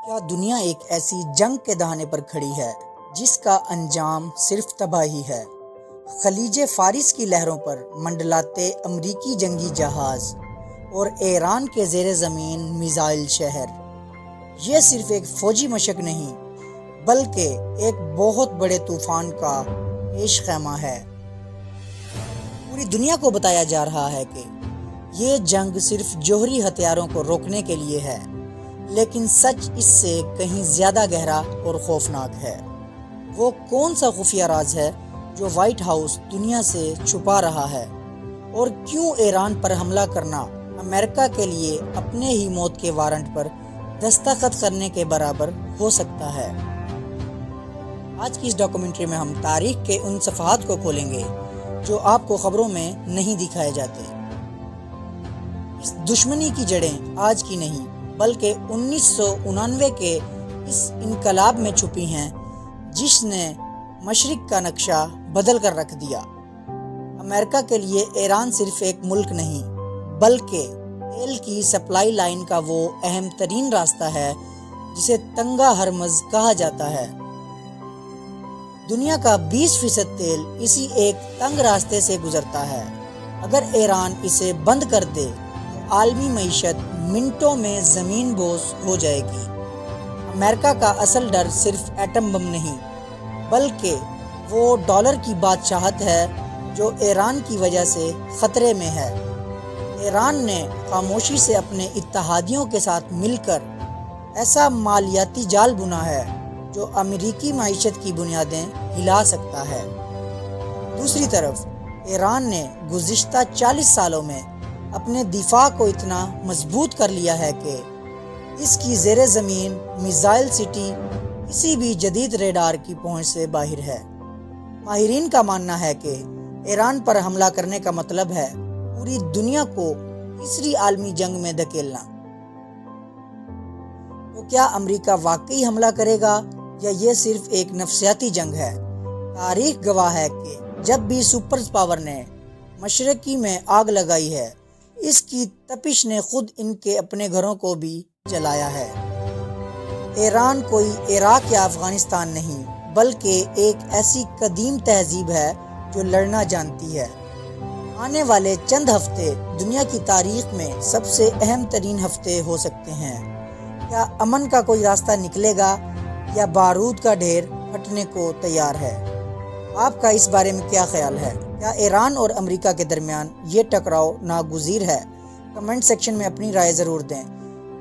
کیا دنیا ایک ایسی جنگ کے دہانے پر کھڑی ہے جس کا انجام صرف تباہی ہے؟ خلیج فارس کی لہروں پر منڈلاتے امریکی جنگی جہاز اور ایران کے زیر زمین میزائل شہر، یہ صرف ایک فوجی مشق نہیں بلکہ ایک بہت بڑے طوفان کا پیش خیمہ ہے۔ پوری دنیا کو بتایا جا رہا ہے کہ یہ جنگ صرف جوہری ہتھیاروں کو روکنے کے لیے ہے، لیکن سچ اس سے کہیں زیادہ گہرا اور خوفناک ہے۔ وہ کون سا خفیہ راز ہے جو وائٹ ہاؤس دنیا سے چھپا رہا ہے، اور کیوں ایران پر حملہ کرنا امریکہ کے لیے اپنے ہی موت کے وارنٹ پر دستخط کرنے کے برابر ہو سکتا ہے؟ آج کی اس ڈاکومنٹری میں ہم تاریخ کے ان صفحات کو کھولیں گے جو آپ کو خبروں میں نہیں دکھائے جاتے۔ اس دشمنی کی جڑیں آج کی نہیں بلکہ 1999 کے اس انقلاب میں چھپی ہیں جس نے مشرق کا نقشہ بدل کر رکھ دیا۔ امریکہ کے لیے ایران صرف ایک ملک نہیں بلکہ تیل کی سپلائی لائن کا وہ اہم ترین راستہ ہے جسے تنگا ہرمز کہا جاتا ہے۔ دنیا کا 20% تیل اسی ایک تنگ راستے سے گزرتا ہے۔ اگر ایران اسے بند کر دے تو عالمی معیشت منٹوں میں زمین بوس ہو جائے گی۔ امریکہ کا اصل ڈر صرف ایٹم بم نہیں بلکہ وہ ڈالر کی بادشاہت ہے جو ایران کی وجہ سے خطرے میں ہے۔ ایران نے خاموشی سے اپنے اتحادیوں کے ساتھ مل کر ایسا مالیاتی جال بنا ہے جو امریکی معیشت کی بنیادیں ہلا سکتا ہے۔ دوسری طرف ایران نے گزشتہ 40 سالوں میں اپنے دفاع کو اتنا مضبوط کر لیا ہے کہ اس کی زیر زمین میزائل سٹی کسی بھی جدید ریڈار کی پہنچ سے باہر ہے۔ ماہرین کا ماننا ہے کہ ایران پر حملہ کرنے کا مطلب ہے پوری دنیا کو تیسری عالمی جنگ میں دھکیلنا۔ تو کیا امریکہ واقعی حملہ کرے گا یا یہ صرف ایک نفسیاتی جنگ ہے؟ تاریخ گواہ ہے کہ جب بھی سپر پاور نے مشرقی میں آگ لگائی ہے، اس کی تپش نے خود ان کے اپنے گھروں کو بھی جلایا ہے۔ ایران کوئی عراق یا افغانستان نہیں بلکہ ایک ایسی قدیم تہذیب ہے جو لڑنا جانتی ہے۔ آنے والے چند ہفتے دنیا کی تاریخ میں سب سے اہم ترین ہفتے ہو سکتے ہیں۔ کیا امن کا کوئی راستہ نکلے گا یا بارود کا ڈھیر پھٹنے کو تیار ہے؟ آپ کا اس بارے میں کیا خیال ہے؟ کیا ایران اور امریکہ کے درمیان یہ ٹکراؤ ناگزیر ہے؟ کمنٹ سیکشن میں اپنی رائے ضرور دیں۔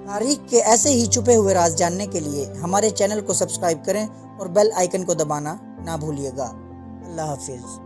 تاریخ کے ایسے ہی چھپے ہوئے راز جاننے کے لیے ہمارے چینل کو سبسکرائب کریں اور بیل آئیکن کو دبانا نہ بھولیے گا۔ اللہ حافظ۔